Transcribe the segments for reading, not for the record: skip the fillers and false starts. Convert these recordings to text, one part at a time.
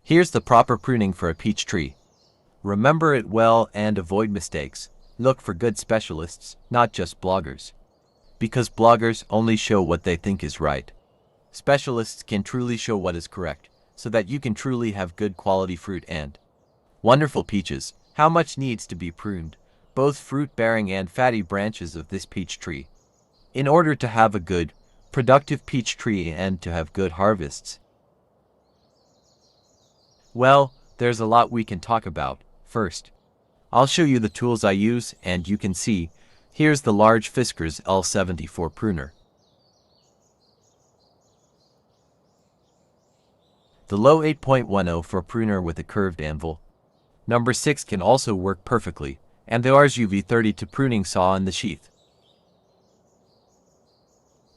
Here's the proper pruning for a peach tree. Remember it well and avoid mistakes. Look for good specialists, not just bloggers. Because bloggers only show what they think is right. Specialists can truly show what is correct, so that you can truly have good quality fruit and wonderful peaches. How much needs to be pruned? Both fruit-bearing and fatty branches of this peach tree. In order to have a good, productive peach tree and to have good harvests. Well, there's a lot we can talk about. First, I'll show you the tools I use, and you can see, here's the large Fiskars L74 pruner. The low 8.10 for pruner with a curved anvil. Number 6 can also work perfectly, and the RSUV30 pruning saw in the sheath.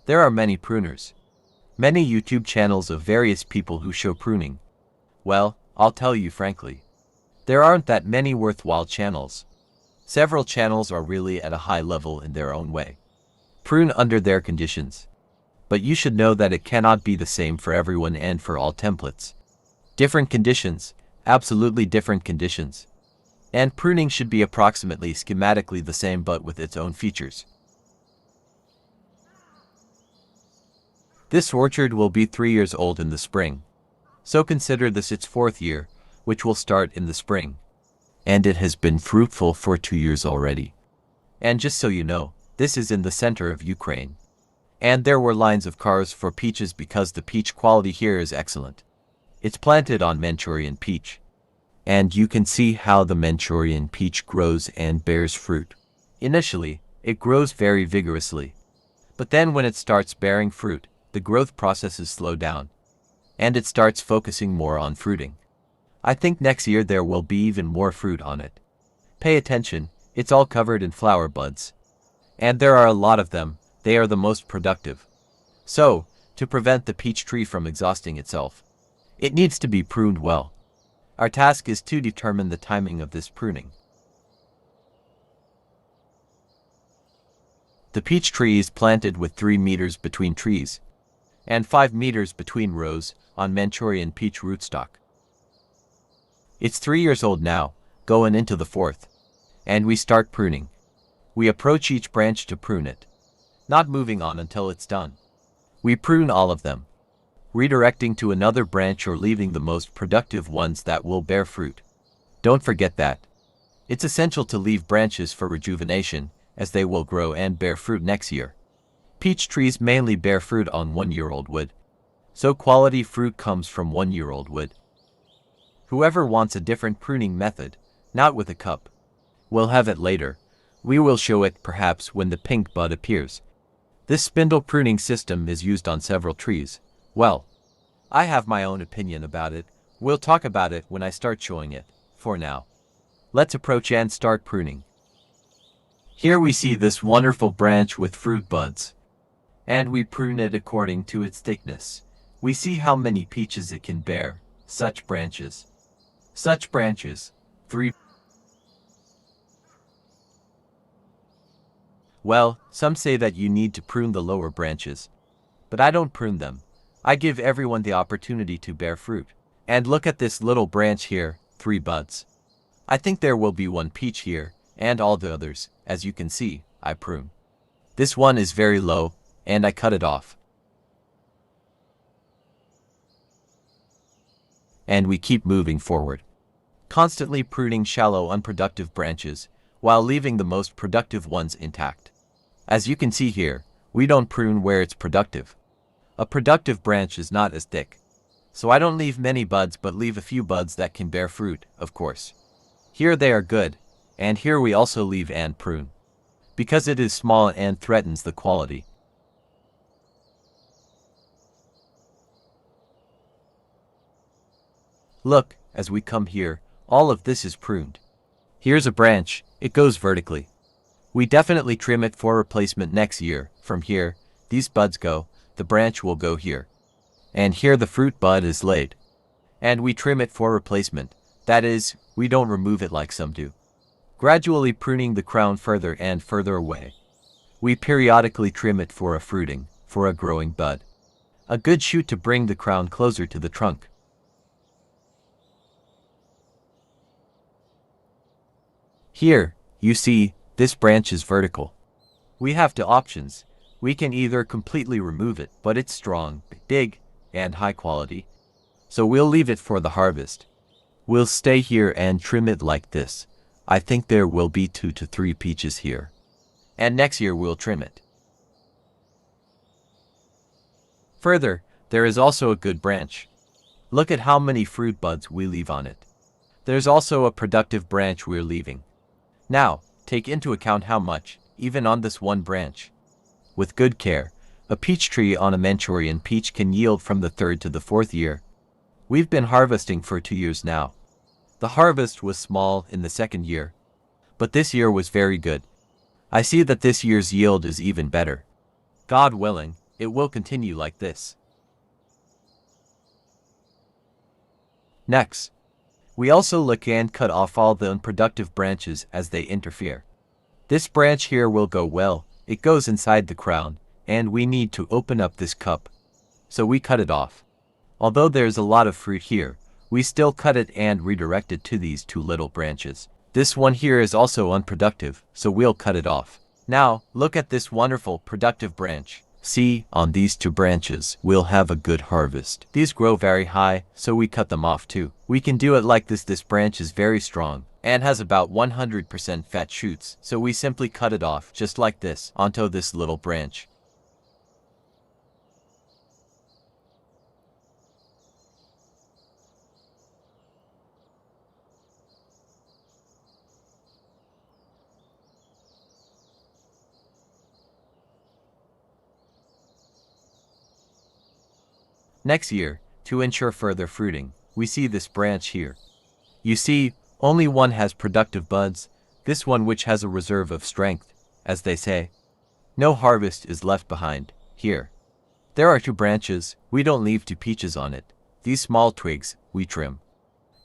There are many pruners. Many YouTube channels of various people who show pruning. Well, I'll tell you frankly, there aren't that many worthwhile channels. Several channels are really at a high level in their own way. Prune under their conditions. But you should know that it cannot be the same for everyone and for all templates. Different conditions, absolutely different conditions. And pruning should be approximately schematically the same but with its own features. This orchard will be 3 years old in the spring. So consider this its 4th year, which will start in the spring. And it has been fruitful for 2 years already. And just so you know, this is in the center of Ukraine. And there were lines of cars for peaches because the peach quality here is excellent. It's planted on Manchurian peach. And you can see how the Manchurian peach grows and bears fruit. Initially, it grows very vigorously. But then when it starts bearing fruit, the growth processes slow down. And it starts focusing more on fruiting. I think next year there will be even more fruit on it. Pay attention, it's all covered in flower buds. And there are a lot of them, they are the most productive. So, to prevent the peach tree from exhausting itself, it needs to be pruned well. Our task is to determine the timing of this pruning. The peach tree is planted with 3 meters between trees, and 5 meters between rows on Manchurian peach rootstock. It's 3 years old now, going into the 4th, and we start pruning. We approach each branch to prune it, not moving on until it's done. We prune all of them, redirecting to another branch or leaving the most productive ones that will bear fruit. Don't forget that. It's essential to leave branches for rejuvenation, as they will grow and bear fruit next year. Peach trees mainly bear fruit on 1-year-old wood. So quality fruit comes from 1-year-old wood. Whoever wants a different pruning method, not with a cup, will have it later. We will show it perhaps when the pink bud appears. This spindle pruning system is used on several trees. Well, I have my own opinion about it. We'll talk about it when I start showing it. For now, let's approach and start pruning. Here we see this wonderful branch with fruit buds. And we prune it according to its thickness. We see how many peaches it can bear. Such branches. 3. Well, some say that you need to prune the lower branches. But I don't prune them. I give everyone the opportunity to bear fruit. And look at this little branch here, 3 buds. I think there will be 1 peach here, and all the others, as you can see, I prune. This one is very low, and I cut it off. And we keep moving forward, constantly pruning shallow, unproductive branches, while leaving the most productive ones intact. As you can see here, we don't prune where it's productive. A productive branch is not as thick. So I don't leave many buds but leave a few buds that can bear fruit, of course. Here they are good, and here we also leave and prune. Because it is small and threatens the quality. Look, as we come here, all of this is pruned. Here's a branch, it goes vertically. We definitely trim it for replacement next year. From here, these buds go, the branch will go here. And here the fruit bud is laid. And we trim it for replacement, that is, we don't remove it like some do. Gradually pruning the crown further and further away. We periodically trim it for a fruiting, for a growing bud. A good shoot to bring the crown closer to the trunk. Here, you see, this branch is vertical. We have two options. We can either completely remove it, but it's strong, big, and high quality. So we'll leave it for the harvest. We'll stay here and trim it like this. I think there will be 2 to 3 peaches here. And next year we'll trim it. Further, there is also a good branch. Look at how many fruit buds we leave on it. There's also a productive branch we're leaving. Now, take into account how much, even on this one branch. With good care, a peach tree on a Manchurian peach can yield from the 3rd to the 4th year. We've been harvesting for 2 years now. The harvest was small in the 2nd year, but this year was very good. I see that this year's yield is even better. God willing, it will continue like this. Next, we also look and cut off all the unproductive branches as they interfere. This branch here will go well, it goes inside the crown, and we need to open up this cup. So we cut it off. Although there's a lot of fruit here, we still cut it and redirect it to these 2 little branches. This one here is also unproductive, so we'll cut it off. Now, look at this wonderful, productive branch. See, on these 2 branches, we'll have a good harvest. These grow very high, so we cut them off too. We can do it like this. This branch is very strong and has about 100% fat shoots, so we simply cut it off, just like this, onto this little branch. Next year, to ensure further fruiting, we see this branch here. You see, only one has productive buds, this one which has a reserve of strength, as they say. No harvest is left behind, here. There are 2 branches, we don't leave 2 peaches on it. These small twigs, we trim.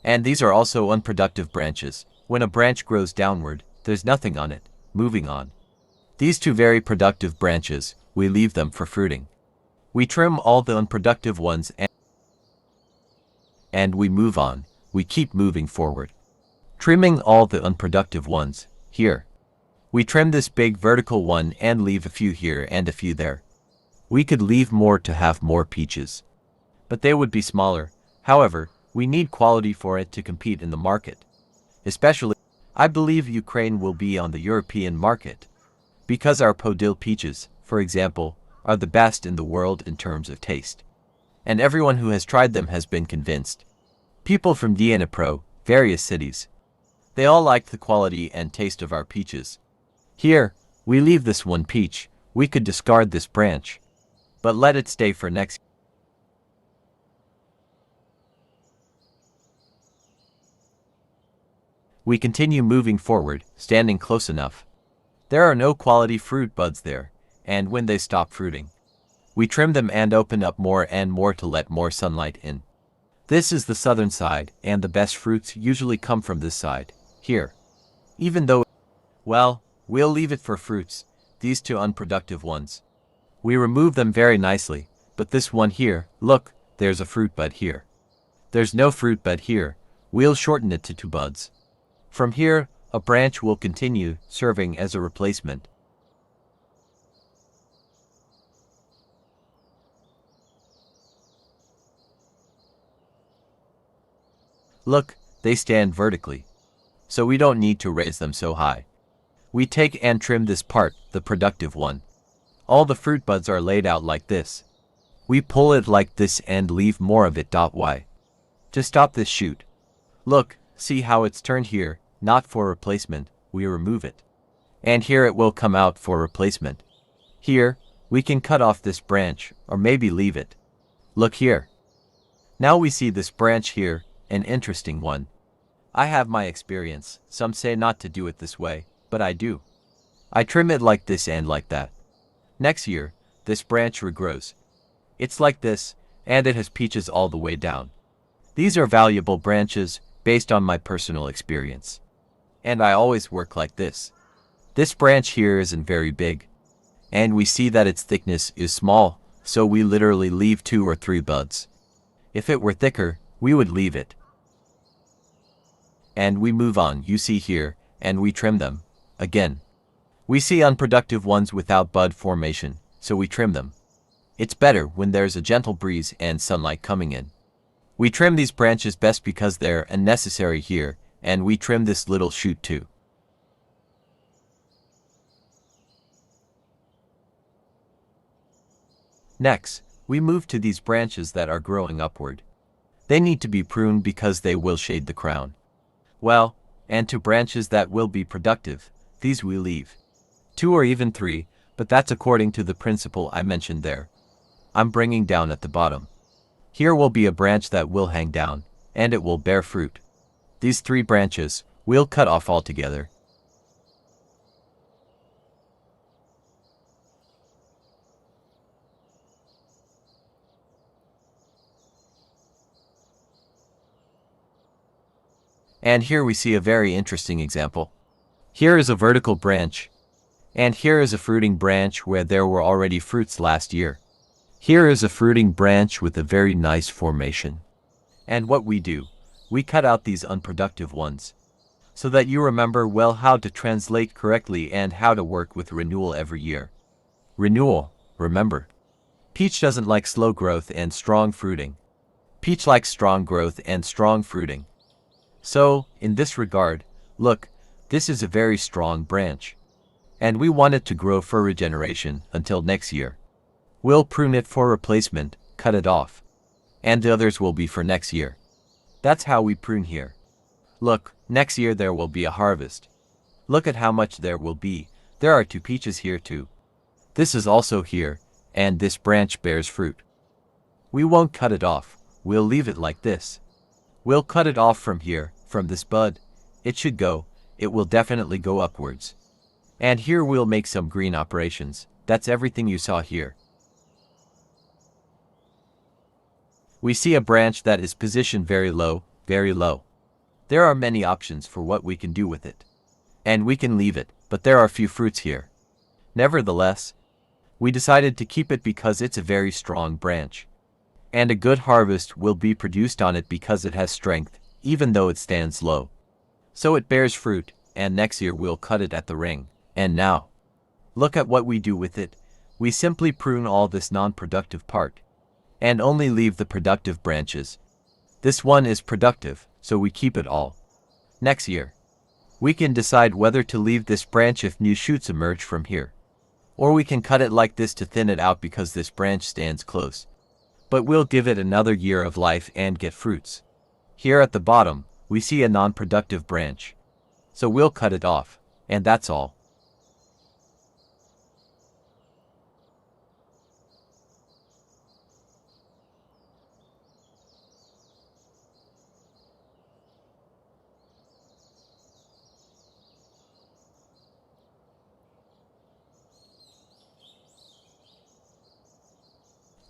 And these are also unproductive branches. When a branch grows downward, there's nothing on it, moving on. These 2 very productive branches, we leave them for fruiting. We trim all the unproductive ones and we move on. We keep moving forward. Trimming all the unproductive ones, here. We trim this big vertical one and leave a few here and a few there. We could leave more to have more peaches, but they would be smaller. However, we need quality for it to compete in the market. Especially, I believe Ukraine will be on the European market. Because our Podil peaches, for example, are the best in the world in terms of taste. And everyone who has tried them has been convinced. People from Dnipro, various cities. They all liked the quality and taste of our peaches. Here, we leave this one peach. We could discard this branch, but let it stay for next year. We continue moving forward, standing close enough. There are no quality fruit buds there, and when they stop fruiting, we trim them and open up more and more to let more sunlight in. This is the southern side, and the best fruits usually come from this side, here. Even though, well, we'll leave it for fruits, these 2 unproductive ones. We remove them very nicely, but this one here, look, there's a fruit bud here. There's no fruit bud here, we'll shorten it to 2 buds. From here, a branch will continue, serving as a replacement. Look, they stand vertically, so we don't need to raise them so high. We take and trim this part, the productive one. All the fruit buds are laid out like this. We pull it like this and leave more of it. Why? To stop this shoot. Look, see how it's turned here, not for replacement, we remove it. And here it will come out for replacement. Here, we can cut off this branch, or maybe leave it. Look here. Now we see this branch here, an interesting one. I have my experience. Some say not to do it this way, but I do. I trim it like this and like that. Next year, this branch regrows. It's like this, and it has peaches all the way down. These are valuable branches, based on my personal experience. And I always work like this. This branch here isn't very big. And we see that its thickness is small, so we literally leave 2 or 3 buds. If it were thicker, we would leave it. And we move on. You see here, and we trim them. Again, we see unproductive ones without bud formation, so we trim them. It's better when there's a gentle breeze and sunlight coming in. We trim these branches best because they're unnecessary here, and we trim this little shoot too. Next, we move to these branches that are growing upward. They need to be pruned because they will shade the crown. Well, and to branches that will be productive, these we leave. 2 or even 3, but that's according to the principle I mentioned there. I'm bringing down at the bottom. Here will be a branch that will hang down, and it will bear fruit. These 3 branches, we'll cut off altogether. And here we see a very interesting example. Here is a vertical branch, and here is a fruiting branch where there were already fruits last year. Here is a fruiting branch with a very nice formation. And what we do, we cut out these unproductive ones, so that you remember well how to translate correctly and how to work with renewal every year. Renewal, remember. Peach doesn't like slow growth and strong fruiting. Peach likes strong growth and strong fruiting. So, in this regard, look, this is a very strong branch. And we want it to grow for regeneration until next year. We'll prune it for replacement, cut it off. And the others will be for next year. That's how we prune here. Look, next year there will be a harvest. Look at how much there will be. There are 2 peaches here too. This is also here, and this branch bears fruit. We won't cut it off. We'll leave it like this. We'll cut it off from here, from this bud. It should go. It will definitely go upwards. And here we'll make some green operations. That's everything you saw here. We see a branch that is positioned very low, very low. There are many options for what we can do with it. And we can leave it, but there are few fruits here. Nevertheless, we decided to keep it because it's a very strong branch. And a good harvest will be produced on it because it has strength, even though it stands low. So it bears fruit, and next year we'll cut it at the ring. And now, look at what we do with it. We simply prune all this non-productive part, and only leave the productive branches. This one is productive, so we keep it all. Next year, we can decide whether to leave this branch if new shoots emerge from here. Or we can cut it like this to thin it out because this branch stands close. But we'll give it another year of life and get fruits. Here at the bottom, we see a non-productive branch. So we'll cut it off, and that's all.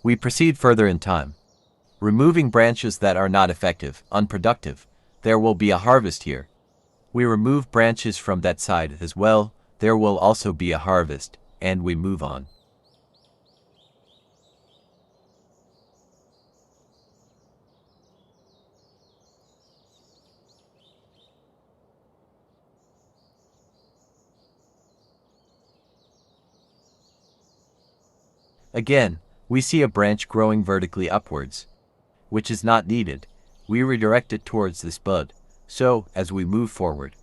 We proceed further in time, removing branches that are not effective, unproductive. There will be a harvest here. We remove branches from that side as well. There will also be a harvest, and we move on. Again, we see a branch growing vertically upwards, which is not needed. We redirect it towards this bud. So, as we move forward,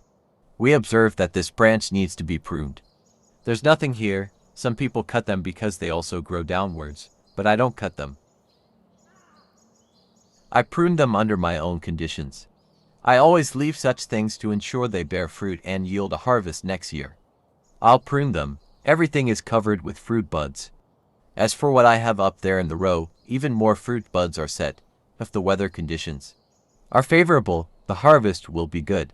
we observe that this branch needs to be pruned. There's nothing here. Some people cut them because they also grow downwards, but I don't cut them. I prune them under my own conditions. I always leave such things to ensure they bear fruit and yield a harvest next year. I'll prune them. Everything is covered with fruit buds. As for what I have up there in the row, even more fruit buds are set. If the weather conditions are favorable, the harvest will be good.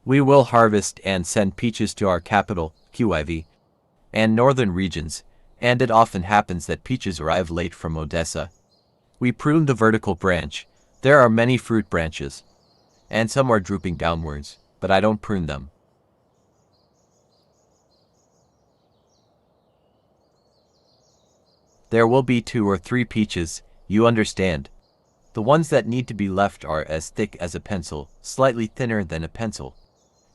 We will harvest and send peaches to our capital, Kyiv, and northern regions, and it often happens that peaches arrive late from Odessa. We prune the vertical branch. There are many fruit branches, and some are drooping downwards, but I don't prune them. There will be 2 or 3 peaches, you understand. The ones that need to be left are as thick as a pencil, slightly thinner than a pencil,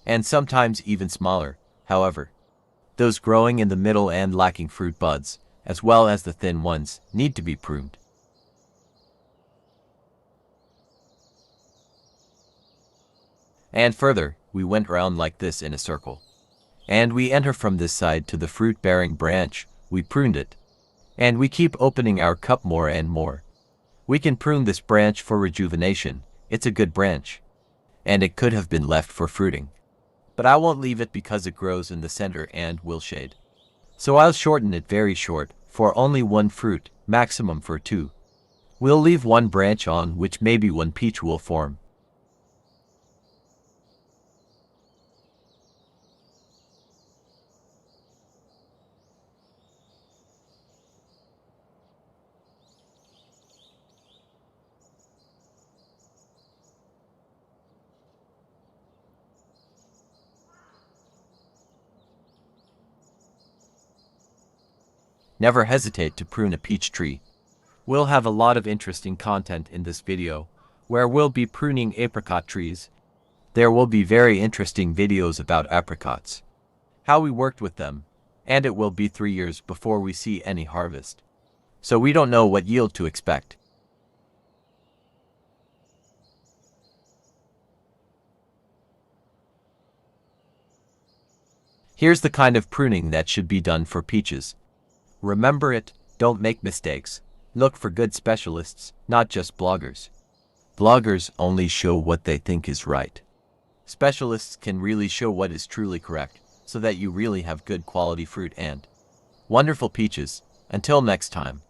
and sometimes even smaller, however. Those growing in the middle and lacking fruit buds, as well as the thin ones, need to be pruned. And further, we went round like this in a circle. And we enter from this side to the fruit-bearing branch, we pruned it. And we keep opening our cup more and more. We can prune this branch for rejuvenation, it's a good branch. And it could have been left for fruiting. But I won't leave it because it grows in the center and will shade. So I'll shorten it very short, for only 1 fruit, maximum for 2. We'll leave 1 branch on which maybe 1 peach will form. Never hesitate to prune a peach tree. We'll have a lot of interesting content in this video, where we'll be pruning apricot trees. There will be very interesting videos about apricots, how we worked with them, and it will be 3 years before we see any harvest. So we don't know what yield to expect. Here's the kind of pruning that should be done for peaches. Remember it, don't make mistakes. Look for good specialists, not just bloggers. Bloggers only show what they think is right. Specialists can really show what is truly correct, so that you really have good quality fruit and wonderful peaches. Until next time.